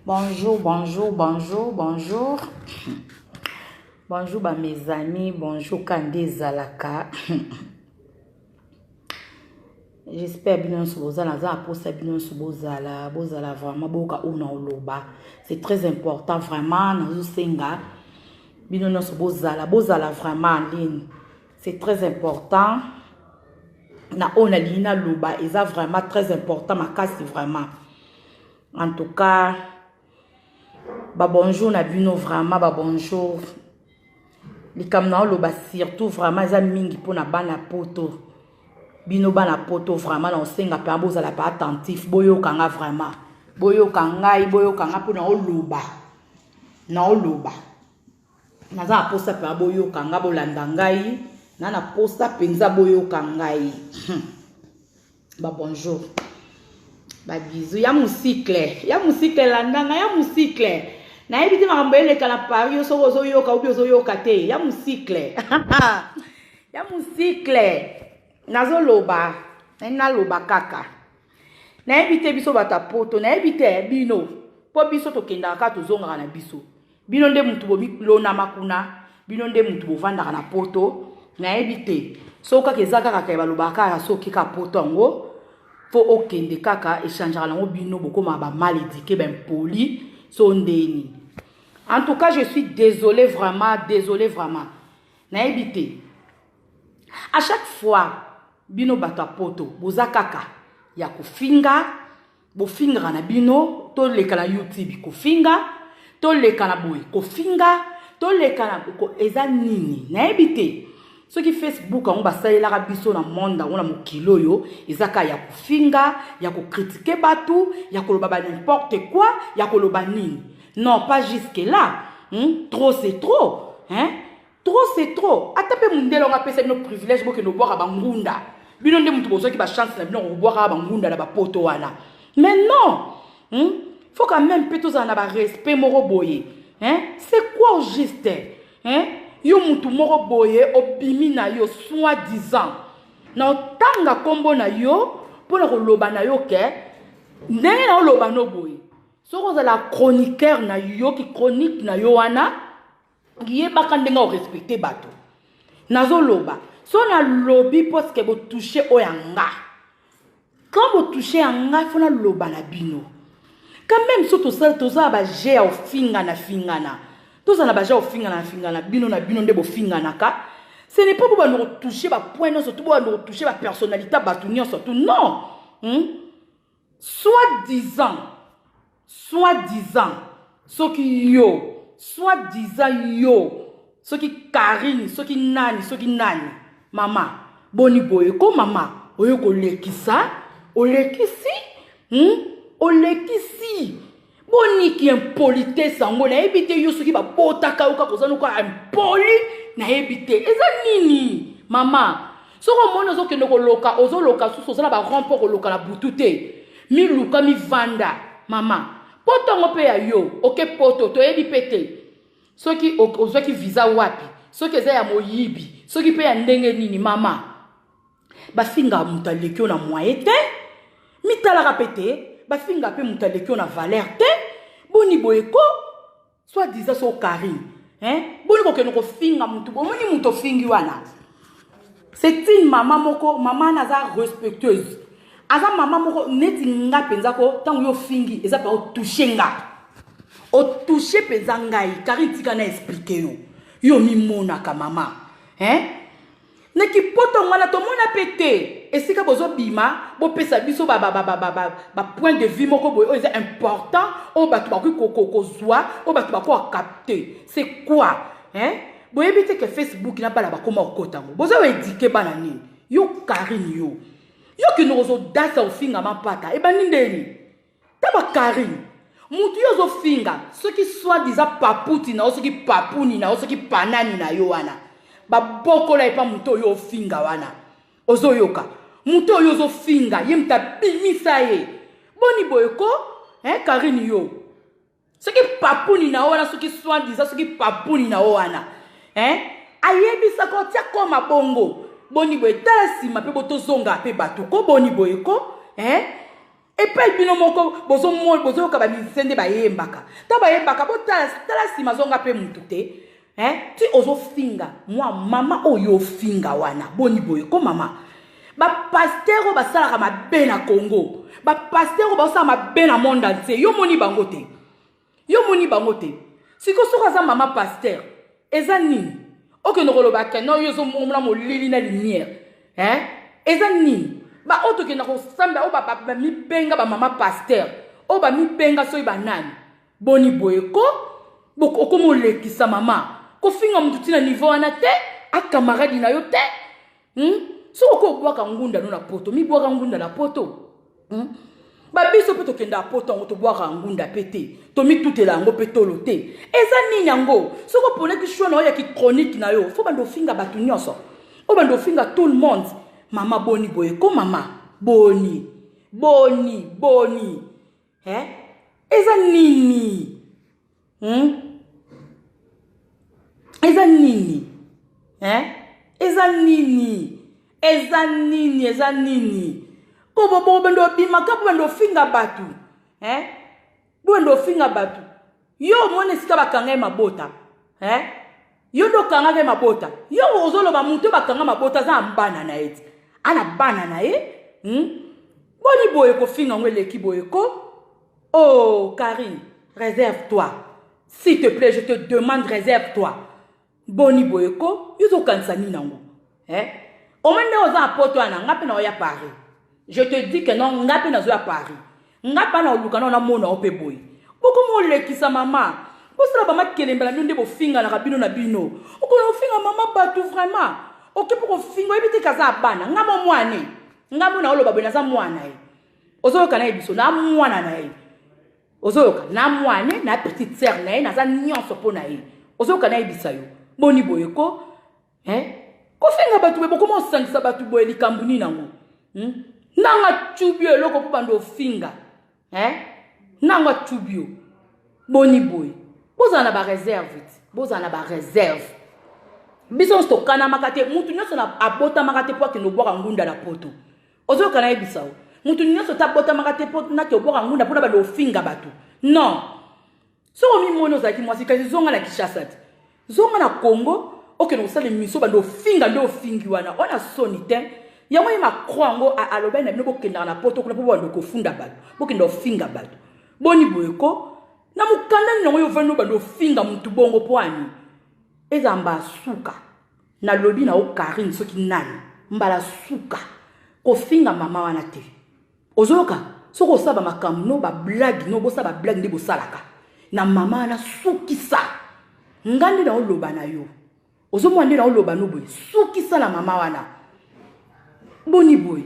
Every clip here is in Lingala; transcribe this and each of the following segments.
Bonjour, bonjour, bonjour, bonjour. Bonjour mes amis, bonjour Kandé Zalaka. J'espère bien que vous allez vraiment c'est très important vraiment vraiment en ligne. C'est très important. Na ona lina loba et ça vraiment très important ma casse vraiment. En tout cas, bonjour na bino vraiment bonjour. Les kamna loba surtout vraiment za mingi pona bana poto. Bino bana poto vraiment na osenga pe boza la pas attentif boyo kanga vraiment. Boyo kanga pona oloba. Na oloba. Naza posta pe boyo kanga bolanda ngai. Na posta penza boyo kangai. Bonjour. Bisous. Ya musique landanga, ya musique. Na ebiti makambele kala pari yo sozo yoka ubi zo yoka te. Ya musique. Ya musique. Nazo loba. Na loba kaka. Na ebite biso bata poto, na ebite bino. Po biso to kenda ka to zonga na biso. Bino nde mutu bo lona makuna. Bino nde mutu bo vanda na poto. Na ebite soka kezaka kaka ba lobaka ya soki ka poto ngo. Faut okende kaka échanger la bino beaucoup ma mal éduqué ben poli sondeni. En tout cas, je suis désolé vraiment. Na ebité. À chaque fois bino bata poto boza kaka ya kufinga bo finga na bino to leka na YouTube ko finga to leka na boy ko finga to leka na ko eza nini na ebité. Ce qui Facebook on basali la biso na monde on a mokilo yo ezaka ya kufinga ya ko critiquer batu ya ko loba n'importe quoi ya ko loba nini. Non, pas jusque là. Trop c'est trop, Trop c'est trop. Atape mundelo nga pesa no privilège boke no boire ba ngunda. Bino nde mutu bozo ki ba chance na bino ko boire ba ngunda na ba poto wana. Mais non. Faut quand même peut tous en avoir respect moro boye. C'est quoi au juste? Yo mutu moro boye obimi na yo soi-disant na otanga kombo na yo pona ko loba na yo ke ndenge na loba no boye soko za la chroniqueur na yo ki chronique na yo wana ye baka ndenge o respecter bato nazo loba so na lobby parce que bo toucher oyanga quand bo toucher anga fona loba na bino quand même so to ça ba j'ai au fingana tous en a déjà fingana bino na bino ndebo fingana ka. Ce n'est pas pour nous toucher ba point non surtout pour nous toucher ba personnalité batunion surtout non. Soi-disant ce qui yo ce qui Karine ce qui nani mama boni boye ko mama oyo ko lekisa olekisi boni ki impolitesse sango na ebite yo soki ba botaka uka kozana ko impoli na ebite eza nini mama soko mona zo kende ko loka ozo loka suso zala ba rompo ko loka la butute mi luka mi vanda mama poto ngo pe ya yo oke poto to ebi pete soki ozoki visa wapi soki eza ya moyibi soki pe ya ndenge nini mama bafinga mutalekio na moyete mitala rapete bafinga pe mutalekio na valeur te boni boyeko soit disant so Karine boni ko keno ko finga mutu bomoni muto fingi wana c'est une maman moko maman naza respectueuse aza maman moko neti nga penza ko tango yo fingi eza pa o toucher penza ngai Karine tika na expliquer yo mi mona ka mama neki poto ngwana to mona pété esika bozo bima bo pesa biso ba point de vue moko boy c'est important o batu ba ko zwa o batu ba ko capter c'est quoi boye bité que Facebook n'a pas la ba koma okota ngo bozo éduquer bana nini yo Karine yo ki nozo dasa ofinga mapata e bani ndeni taba Karine mutu yo zo finga ce qui soit disant paputi na ce qui papuni na ce qui panani na yo wana ba boko la epa muto yo finga wana ozo yoka muto yo zo finga yemta bimisa ye boni boyeko Karine yo ce qui papuni na wana ce qui soit disant ce qui papuni na wana ayebisa ko tia koma bongo boni boye tala sima pe boto zonga pe batu ko boni boyeko Et puis bino moko bozo ka ba misende ba yembaka. Ta ba yembaka bo tala sima zonga pe mutute. Ti ozo finga moi mama oyo finga wana boni boye ko mama. Ba pasteur ba sala ka mabe na Congo. Ba pasteur ba sala mabe na monde entier. Yo moni bangote. Siko soka za mama pasteur. Eza nini? Oke no koloba ke no yo zo mona mo lili na lumière. Eza nini? Ba oto ke na ko samba o ba mi benga ba mama pasteur. O ba mi benga so iba nani. Boni boye ko boko ko mo lekisa mama. Ko finga mtuti na niveau wana te, a camarade na yo te. So ko bwaka ngunda no na poto, mi bwaka ngunda na poto. Ba biso peto kenda poto ngo to bwaka ngunda pete. To mi tutela ngo petolo te. Eza nini yango? So ko pone ki shona ya ki chronique na yo, fo bando finga batu nyonso. O bando finga tout le monde. Mama boni boye ko mama. Boni. Eza nini? Eza nini? Ko bobo bando bima ka bando finga batu. Bando finga batu. Yo mone sika bakanga mabota. Yo do kanga ke mabota. Yo ozolo ba muntu bakanga mabota za mbana na eti. Ana bana na Boni boye ko finga ngwele ki boye ko. Oh Karine, réserve-toi. S'il te plaît, je te demande, réserve-toi. Boni boye ko, yuzo kansani nango. Omende oza poto ana ngape na oya Paris. Je te dis que non, ngape na oya Paris. Ngapa na olukana na mona ope boy. Boko mo lekisa mama. Bosala ba makelembela nde bo finga na kabino na bino. Okono finga mama batu vraiment. Oke poko finga ebite kaza bana. Ngamo mwane. Ngamo na oloba bena za mwana e. Ozoyoka na ebiso na mwana na e. Ozoyoka na mwane na petite sœur na e na za nyonso po na e. Ozoyoka na ebisa yo. Boni boye ko. Ko finga batu be boko mo sangisa batu boye likambuni nango. Nanga chubio eloko po bando finga. Nanga chubio. Boni boy. Bozana ba réserve. Biso stokana makate mutu nyoso na abota makate po ke no boka ngunda na poto. Ozo kana ebisao. Mutu nyoso ta bota makate po na ke boka ngunda po na bando finga batu. Non. So mi mono za ki mwasi kasi zonga na Kinshasa. Zonga na Congo, oke no sale miso bando finga ndo fingi wana. Ona sonite. Yango yema kwango a aloba na bino bokenda na poto kuna po bando ko funda batu. Bokenda finga batu. Boni boyeko na mukanda nango yo vano bando finga mutu bongo poani. Eza mba suka na lobi na o Karine soki nani mbala suka ko finga mama wana te. Ozoka soko saba makambo no ba blague no bosa ba blague ndi bosalaka na mama na sukisa ngandi na oloba na yo. Ozomwande na oloba no boy sukisa na mama wana. Boni boy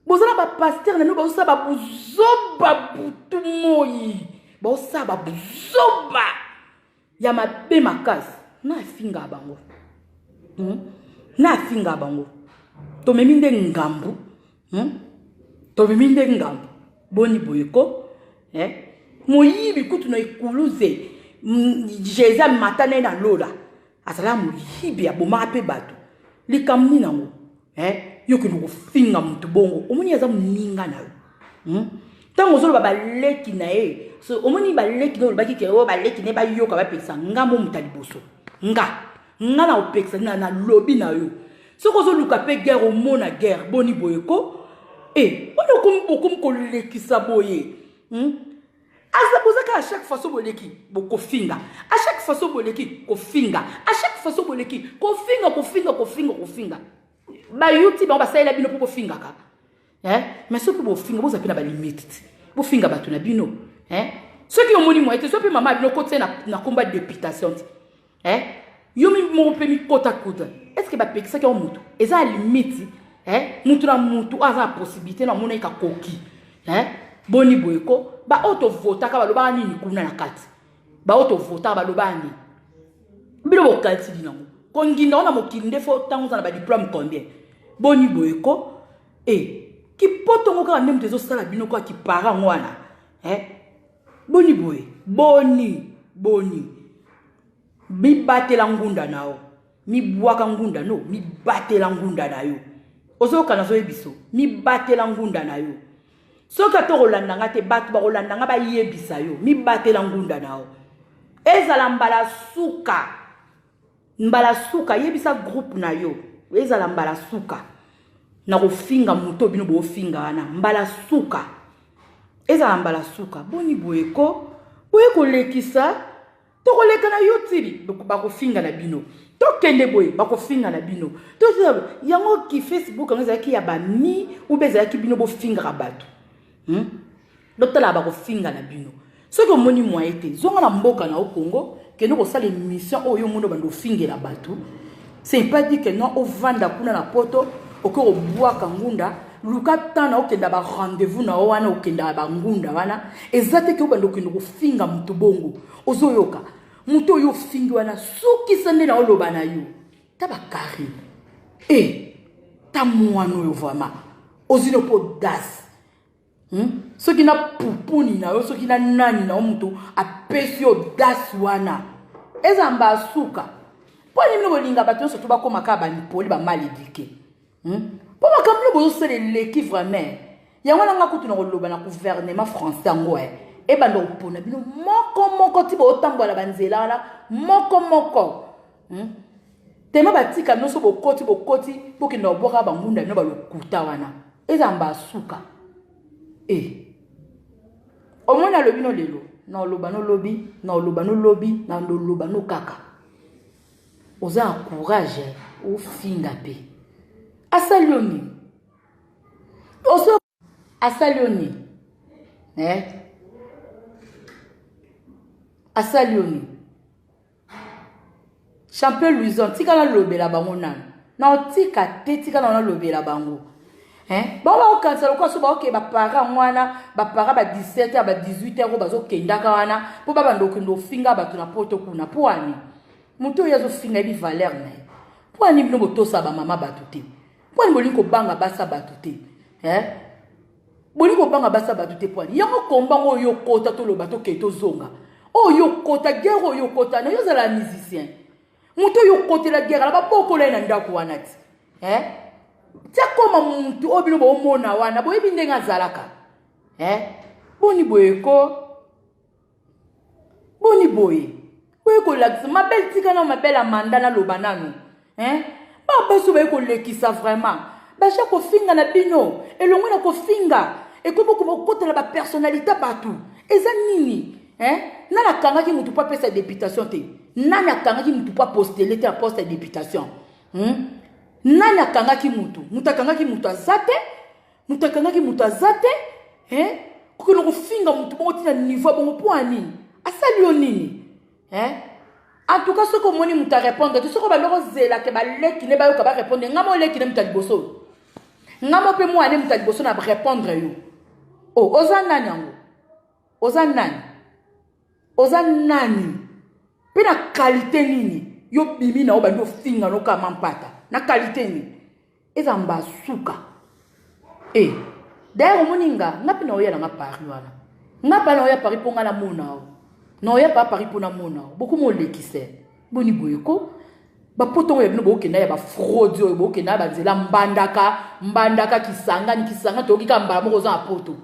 bozala ba pasteur na no bosa ba buzoba butu moyi bosa ba buzoba ya mabe makasi na finga bango. Na finga bango. To meminde ngambu. To meminde ngambu. Boni boyeko. Moyibi kutu na ikuluze. Jeza matane na lola. Asala moyibi ya boma pe batu. Likamni nango. Yoki no finga mutu bongo. Omoni aza muninga na yo. Tango zolo ba leki na e. So omoni ba leki no ba kike o ba leki ne ba yoka ba pesa ngamo mutaliboso. Nga na opeksa na lobby na yo. Soko zo luka pe guerre au mona guerre boni boyeko. Ono kom ko lekisa boye. Asa bozaka à chaque fois so boleki boko finga. À chaque fois so boleki ko finga. À chaque fois so boleki ko finga. Ba yuti ba saela bino po finga ka. Mais so po finga boza pena ba limite. Bo finga batu na bino. Ceux qui ont moni moi était so pe mama bino côté na combat de députation. Yomi mo pe mi kota kota. Est-ce que ba pekisa ki o mutu? Eza limite, mutu na mutu aza possibilité na mona ka koki. Boni boyeko, ba auto vota ka ba loba nini kuna na kati. Ba auto vota ba loba nini. Bilo bo kati dinango. Konginda ona mokinde fo tango na ba diplôme combien. Boni boyeko, ki potongo ka ndem tezo sala bino ko ki para ngwana. Boni boy, boni. Mi batela ngunda nao. Mi bwaka ngunda no. Mi batela ngunda na yo. Ozo kana zo ebiso. Mi batela ngunda na yo. soka to rolandanga te batu ba rolandanga ba yebisa yo mi batela ngunda nao ezala mbala suka yebisa groupe na yo ezala mbala suka na kofinga moto bino bo finga wana mbala suka ezala mbala suka boni boyeko lekisa to koleka na YouTube ba kofinga na bino to kende boye ba kofinga na bino to yango ki Facebook ngeza ki ya ba mi ou beza ki bino bo finga ka batu Docteur ba kofinga na bino ce que moni moi été zonga na mboka na Congo que nous ça les missions oyo mundo bando fingela batu c'est pas dit que non au vanda kuna na poto oko obwa kangunda luka tana okenda ba rendez-vous na wana okenda ba ngunda wana ezate ke bando kino kofinga mutu bongo ozoyoka mutu yo fingi wana suki sande na oloba na yo tabakari ta mwano yo vraiment ozino po das ce qui n'a pupuni na yo ce qui n'a nani na mutu apesi das wana ezamba suka po ni mino bolinga bato so to ba koma ka ba ni poli ba mal éduqué po ba kamlo bo so leki vraiment yango na ngakutu na koloba na gouvernement français ngo e ba ndo pona bino moko ti bo tambola banzela la moko tema batika no so bokoti bo ki ndo boka ba ngunda no ba lokuta wana ezamba suka omona lobi no lelo na loba no lobi na loba no lobi na loba no kaka oza courage o finga pe asalioni oso asalioni asalioni champion Louison tika na lobela bango na tika te tika na lobela bango Baba o cancel ko so ba ok ba para mwana ba para ba 17h ba 18h bazo kendaka wana po baba ndo finga ba tuna poto kuna po ani muto yazo finga bi valeur na po ani bino botosa ba mama batute po ani bolinko banga basa batute bolinko banga basa batute po ani yango komba ngo yo kota to lo bato keto zonga o yo kota guerre yo kota na yo za la musicien muto yo kota la guerre la ba poko la na ndako wana ti tia koma muntu obino bo mona wana bo ebi ndenga zalaka boni boyeko lax ma belle tika na ma belle amanda na lobanano ba baso ba ko lekisa vraiment ba cha ko finga na bino elongo na ko finga e ko boko kotela ba personnalité batu eza nini nana kanga ki mutu pa pesa députation te nana kanga ki mutu pa postuler te poste députation nani akangaki mutu mutakangaki mutu azate mutakangaki mutu azate kuko kofinga mutu bongo tina niveau bongo poani asali yo nini en tout cas ce que moni muta répondre tout ce que ba loko zela ke ba leki ne ba yo ka ba répondre ngamo leki ne muta liboso ngamo pe mo ane muta liboso na répondre yo oza nani yango oza nani pe na qualité nini yo bimi na oba ndo finga no ka mampata na qualité ni ezamba suka d'ailleurs moninga ngapi na oya na Paris wana ngapa na oya Paris ponga na mona na oya pa Paris pona mona beaucoup mo lekise boni boyeko ba potongo ya bino bo kenda ya ba fraude yo bo kenda ba nzela mbandaka kisanga to kika mbala moko za poto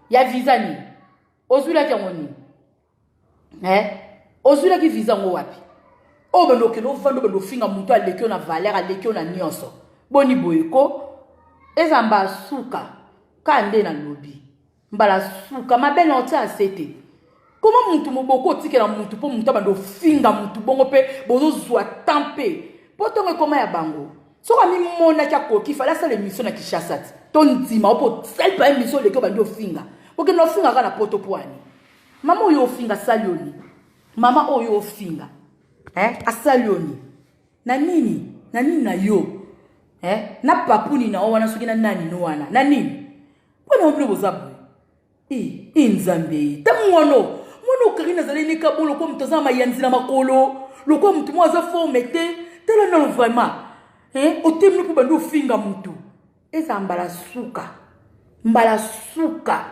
ya visa ni ozula ki ngoni ozula ki visa ngo wapi bando kelo vando bando finga mutu alekio na valeur alekio na nyonso boni boyeko ezamba suka kande na lobi mbala suka mabele oti asete comment mutu moboko tikela mutu po mutu bando finga mutu bongo pe bozo zwa tampe potongo koma ya bango soka mi mona kya koki fala sa l'émission na Kinshasa ton ndima opo sel pa émission lekio bando finga porque no finga kana poto poani mama oyo finga salioni mama oyo finga asalioni na nini na yo na papuni na wana suki na nani no wana na nini bona obilo bozabu nzambe tamwono karina zaleni kabolo ko mtoza mayanzina makolo loko mtu mwaza formete tela no vraiment otemno po bando finga mtu eza mbala suka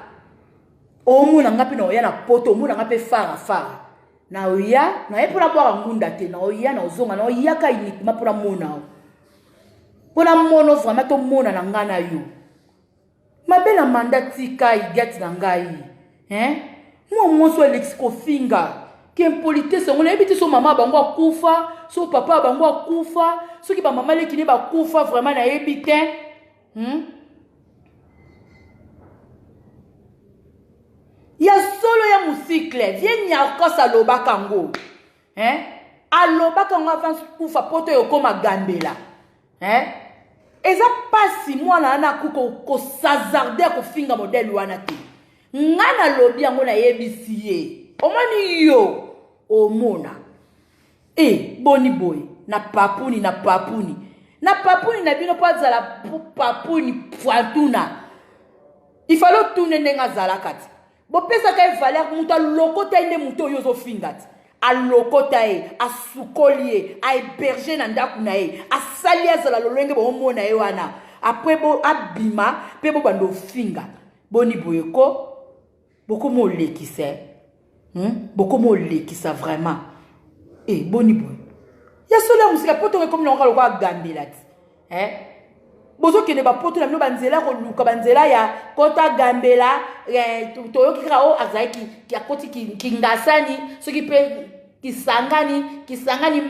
omuna ngapi na oya na poto omuna ngapi fara na oya na epona bwa ngunda te na oya na ozonga na oya ka uniquement pona mono vraiment to mona na ngana yo Ma belle Amanda tika igati na ngai. Hein? Moi so lexiko finga. Ki impolitesse on habite so maman bango akufa, so papa bango akufa, so ki ba maman le kine ba kufa vraiment na ebite. Ya solo ya musikle, viens nyako sa loba kango. Hein? Aloba kango avant kufa poto yo koma gambela. Hein? Eza pasi mwana na kuko ko sazarder ko finga modèle wana te. Ngana lobi yango na yebisiye. Omani yo omona. Boni boy na papuni na papuni. Na papuni na bino pa zala papuni pwantuna. Il fallait tourner ndenga zala kati. Bo pesa ka valeur muta lokota inde muto yo zo fingati. A lokota e, a sukolie, a héberger na ndaku na e, a salia zala lolenge bo omona e wana. Après bo abima, pe bo bando finga. Boni boyeko beaucoup mo lekise. Beaucoup mo lekisa vraiment. Boni boy. Ya sola musika poto comme l'on va gambela. Bozo kene ba poto na bino banzela ko luka banzela ya kota gambela toyo kikao azaki ki akoti kingasani soki pe kisangani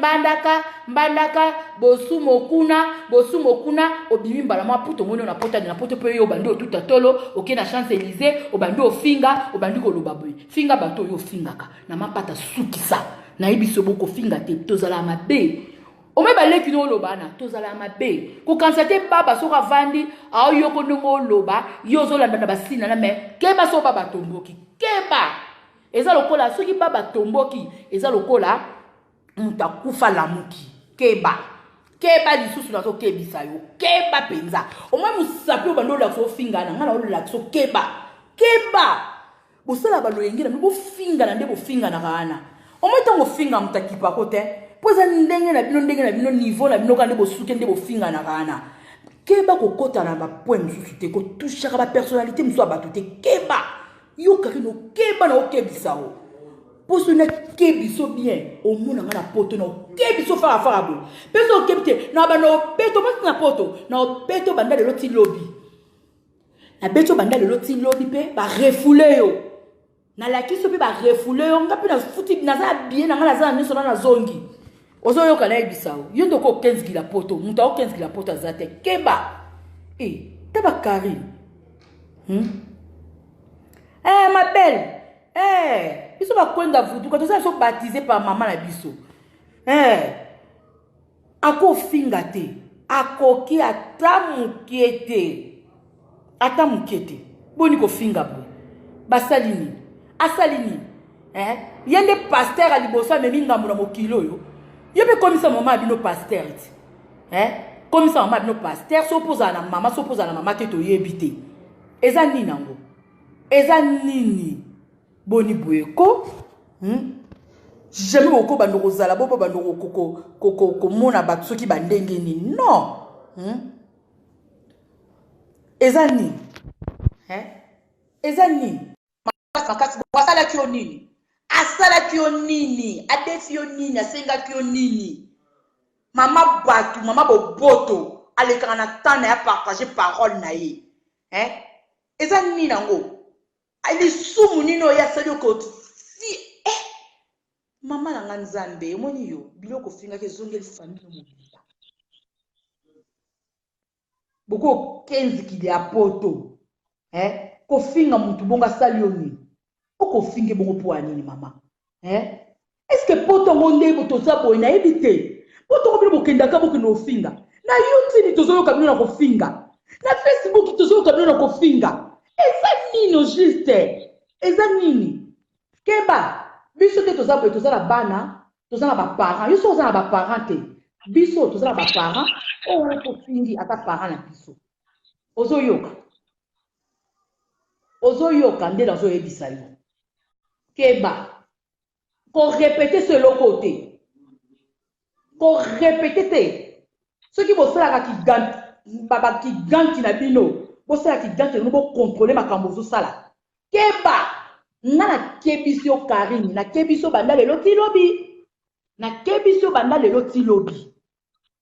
mbandaka bosu mokuna obimi mbala mwa puto moni na poto pe yo bando tout atolo oke na Champs-Élysées obando ofinga obandi ko loba boy finga bato yo fingaka na mapata sukisa na ibiso boko finga te tozala mabe. Ome baleki no loba na tozala mabe ko kansate baba soka vandi a yo ko ndongo loba yo zo landa na basina na me keba so baba tomboki keba eza lokola soki baba tomboki eza lokola mutakufa lamuki keba lisusu na so kebisa yo keba penza ome musapi obando la so finga na ngana la so keba bosala balo yengira bo finga na ndebo finga na kana ome tango finga mutakipa kote poza ndenge na bino niveau na bino kande bo suke ndebo finga na kana keba ko kota na ba point mususu te ko toucher ba personnalité musu abatu te keba yo kakino keba na okebisa o poso na kebiso bien o mona ngana poto na kebiso fara bo peso kebite na ba no peto pas na poto na peto banda de loti lobby na beto banda de loti lobby pe ba refouler yo na la kiso pe ba refouler yo ngapi na futi na za bien na ngala za niso na zongi ozo yo kana ebisa o yo ndoko 15 kila poto muta o 15 kila poto azate keba taba Karine ma belle biso ba kwenda vudu quand on so baptisé par maman na biso ako finga te akoki ata mukete boni ko finga bo basalini asalini yende pasteur alibosa memi ngambo na mokilo yo pe komisa mama bino pasteur komisa mama bino pasteur so poza na mama te to yebite eza nini nango eza nini boni boyeko jamais boko bandoko zala bobo bandoko ko mona ba soki bandenge nini non eza nini eza nini makasi wasala kyo nini asala kyo nini adefi yo nini asenga kyo nini mama batu mama boboto alekana na tana ya partager parole na ye eza nini nango ali sumu nino ya sali ko si mama na nzambe moni yo biloko finga ke zongeli famille mobila boko 15 kili ya poto ko finga mutu bonga sali oni oko finge bongo po anini mama est-ce que poto monde boto sabo na ebite poto ko bilo kenda ka boko no finga na YouTube tozo ka bilo na ko finga na Facebook tozo ka bilo na ko finga eza nini juste eza nini keba biso te toza boye toza na bana toza na ba parents yo so toza na ba parents te biso toza na ba parents o wana to fingi ata parents na biso ozoyoka nde nazo yebisa yo keba ko répéter ce côté ko répéter te ceux bo sala ka ki ganti na bino bo sala ki ganti no bo contrôler makambo zo sala keba na kebiso Karine na kebiso banda lelo tilobi na kebiso banda lelo tilobi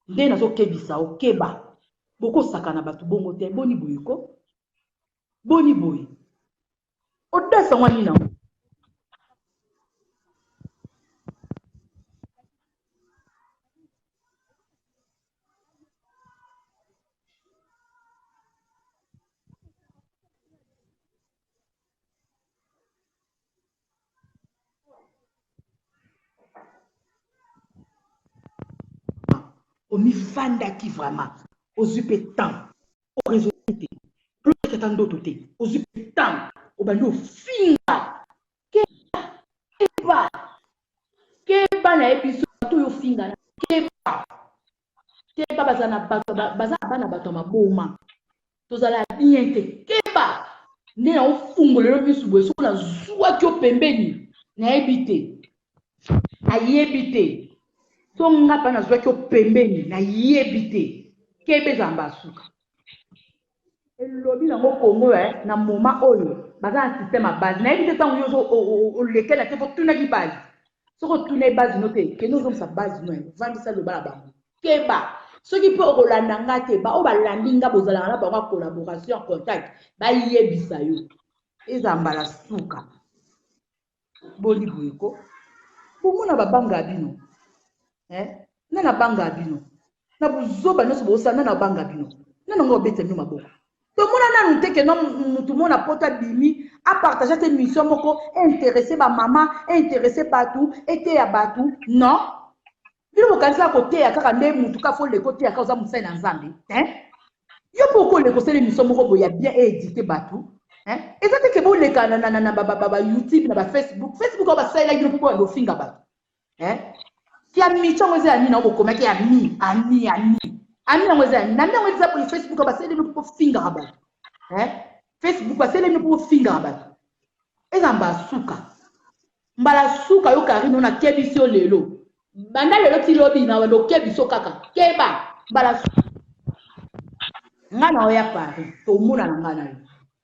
nde nazo kebisa o keba boko sakana batu bongo te boni boyiko boni boy odasa ngwani na omifandaki vraiment ozwi mpe temps oresolve te plus ata ndoto te ozwi mpe temps obandi ofinga keba nayebi biso bato oyo ofinga na keba baza na bana bato ya maboma tozala bien te keba nde na ofungolelo biso boye soki nazwaki yo pembeni nayebi te so nga mpa nazwaki yo pembeni nayebi te keba ezala basuka elobi nango kongo na moma oyo baza na systeme ya base nayebi te ntango yo olekela te fotunaki base soki otuna base no te kende ozomisa base no vandisa loba na bango keba soki mpe okolanda nga te baoyo balandi nga bozalaka na bango ya collaboration contact bayebisa yo ezala mbala suka boli boyeko bomona babanga ya bino na na banga ya bino na buzoba nyonso bosala na banga ya bino nanonga obeta bino maboko tomona nanu te ke no mutu mona poto bimi apartage te mission moko intéressé bamama intéressé bato eteya bato non bino bokanisa koteya kaka nde mutu ka fo leko teya kaka oza mosali na nzambe yo mpo okoleka osala mission moko boye ya bien édité bato eza te ke boleka na bayoutube na bafacebook oyo basalelaki bino mpo boya bofinga bato kia mission eza ya nini okokomaki ya ani yango eza ya nini nani yango eza po Facebook basaleli bino mpo fingaka bato Facebook basaleli bino mpo fingaka bato eza mbala suka yo karino na kebisi yo lelo banda lelo ti lobi na wando kebiso kaka keba mbala suka nga na oya Paris tomona na nga na yo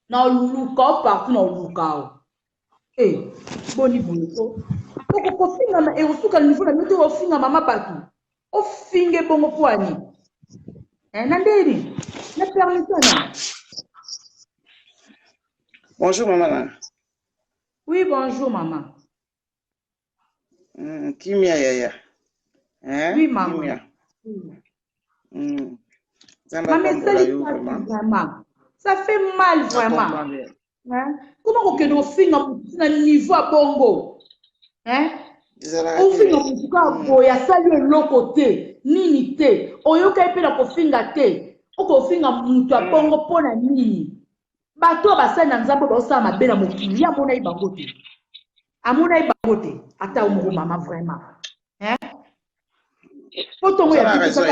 na oluka o partout na oluka o boni boniko okofinga na erosuka na niveau na mito ofinga mama bato ofinge bongo poani na ndeni na permission na Bonjour maman. Oui, bonjour maman. Kimia yaya. Oui maman. Kimia. Maman, vraiment. Ça fait mal vraiment. Comment on peut nous finir na niveau à bongo? Ofinga mutuka boya sali eloko te nini te oyoka epe na kofinga te okofinga mutu abongo mpona nini bato basali na nzambe baosala mabe na mokili ya amona bango te ata omoko mama vraiment po tongo ya biso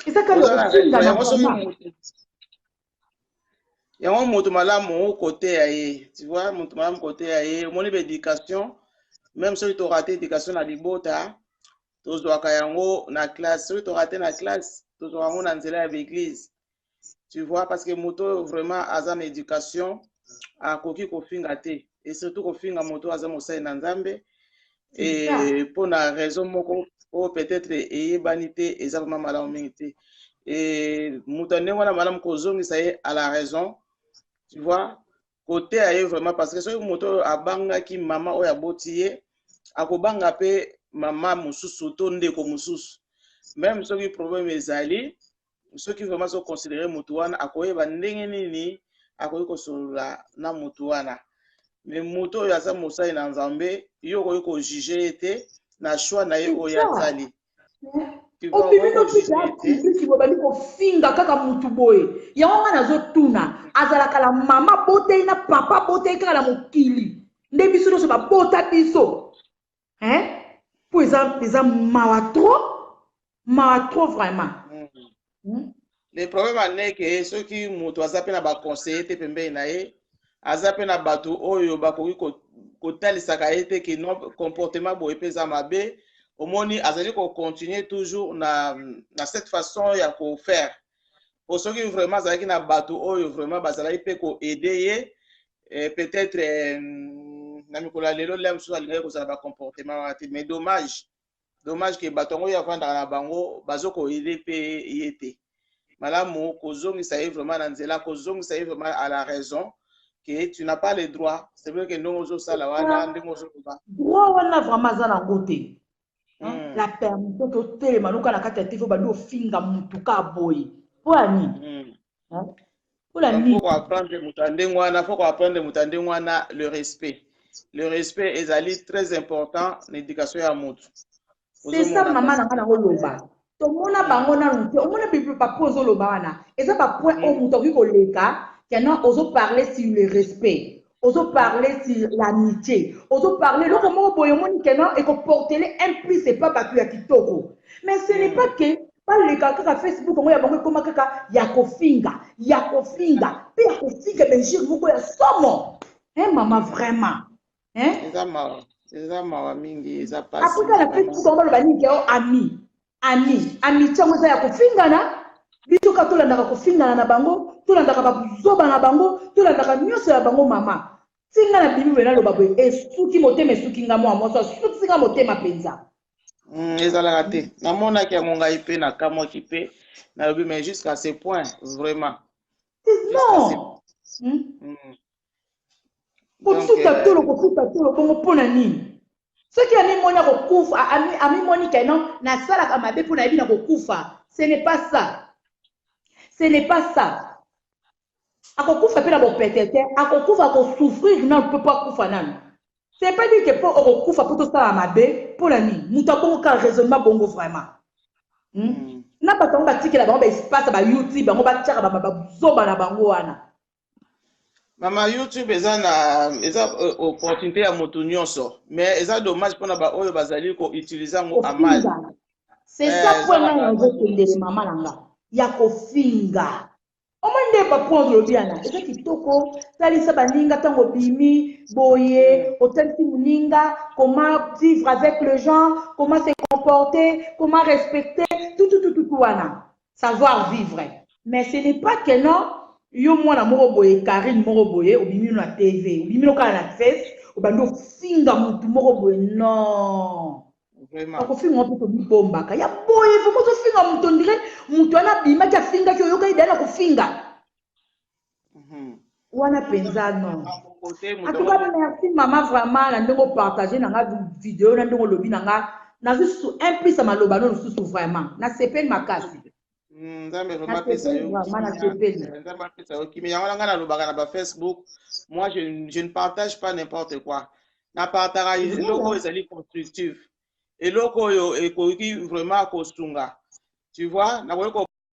ezaka lokofinga na mama yango moto malamu côté ya ye tu vois moto malamu côté ya ye omoni éducation même soki to raté éducation na libota tozwaka yango na classe soki to raté na classe tozwaka yango na nzela ya église tu vois parce que moto vraiment aza na éducation akoki kofinga te et surtout kofinga moto aza mosali na nzambe et pour na raison moko o peut-être eyebani te eza vraiment malamu mingi te et moto ndenge wana malamu kozongisa ye à la raison. Tu vois, côté aye vraiment parce que soki moto abangaki mama oyo aboti ye akobanga pe mama mosusu to ndeko mosusu même soki problème ezali soki vraiment so considérer moto wana akoyeba ndenge nini akoki kosolola na moto wana mais moto oyo aza mosali na nzambe yo okoki kojuge ye te na choix na ye oyo azali. obiminoki bobali kofinga kaka mutu boye yango nga nazotuna azalaka la mama botei na papa botei kaka na mokili nde biso nyonso babota biso po eza mawa trop vraiment. Le problème aneke soki moto aza pe na baconseiller te pembeni na ye aza pe na bato oyo bakoki kotalisaka ye te ke non comportement boye mpe eza mabe omoni azali ko continuer toujours na cette façon ya ko faire pour ceux qui vraiment azalaki na bato oyo vraiment bazalaki pe ko aider ye peut-être na mikolo lelo la mosusu alingaki kozala ba comportement wana te mais dommage que bato yango ya vandaka na bango bazoko aider pe ye te malamu kozongisa ye vraiment na nzela kozongisa ye vraiment à la raison que tu n'as pas le droit. C'est vrai que ndongo ozosala wana ndenge ozoloba droit wana vraiment aza nango te. La permission totelema noka na kati ya TV bandi ofinga mutu ka boye po ani po la nini faut apprendre mutande wana faut apprendre mutande wana le respect ezali très important l'éducation ya mutu. C'est ça maman na ngana ngoloba tomona bango na nte omona bible papa ozoloba wana eza ba point au mutu ki koleka kana ozo parler sur le respect ozo parler sur l'amitié ozo parler loko moko boyo moni kana et ko porter un plus c'est pas batu ya kitoko mais ce n'est pas que pas le kaka Facebook ngo ya bango koma kaka ya kofinga pe ya kofinga benjir moko ya somo maman vraiment eza mawa mingi eza pas après la Facebook ngo lo bani ke ami chango za ya kofingana biso ka tolandaka kofingana na bango tolandaka bazoba na bango tolandaka nyonso ya bango mama tinga na bibi bena loba boye esuki motema esuki nga mwa moso suki nga motema penza ezalaka te namonaki yango ngai mpe na kamwaki mpe nalobi mais jusqu'à ce point vraiment non kosuka tolo bongo mpona nini soki amimoni akokufa amimoni keno nasalaka mabe mpona yebi na kokufa ce n'est pas ça akokufa mpe na bopete te akokufa akosouffrir nano mpe po akufa nano c'est pas dire que po okokufa po tosala mabe mpona nini moto abongo ka raisonnement bongo vraiment na bato bango batikela bango baespace ba youtube bango batiaka bazoba na bango wana mama youtube eza opportunité ya moto nyonso mais eza dommage mpona baoyo bazali koutilize yango amal c'est ça po nga nazokendele mama na nga ya kofinga omwende bapoint olobiana eza kitoko talisa baninga ntango bimi boye otalisi moninga comment vivre avec le gens comment se comporter comment respecter tout wana savoir vivre mais ce n'est pas que non yo mwana moko boye Karine moko boye obimi na TV obimi kaka na face obandi ofinga mutu moko boye non akofinga mpe tobibombaka ya boye fo kozofinga mutu ondire mutu wana bimaki afingaki oyokai dali na kofinga wana penza non atuka merci mama vraiment na ndenge opartage na nga video na ndenge olobi na nga nazwi susu implice maloba no lisusu vraiment nasepeli makasi nzambe vraiment pesa yo kimi yango nanga nalobaka na bafacebook moi je ne partage pas n'importe quoi napartaka eloko ezali constructive eloko oyo ekoki vraiment kosunga tu vois nakoki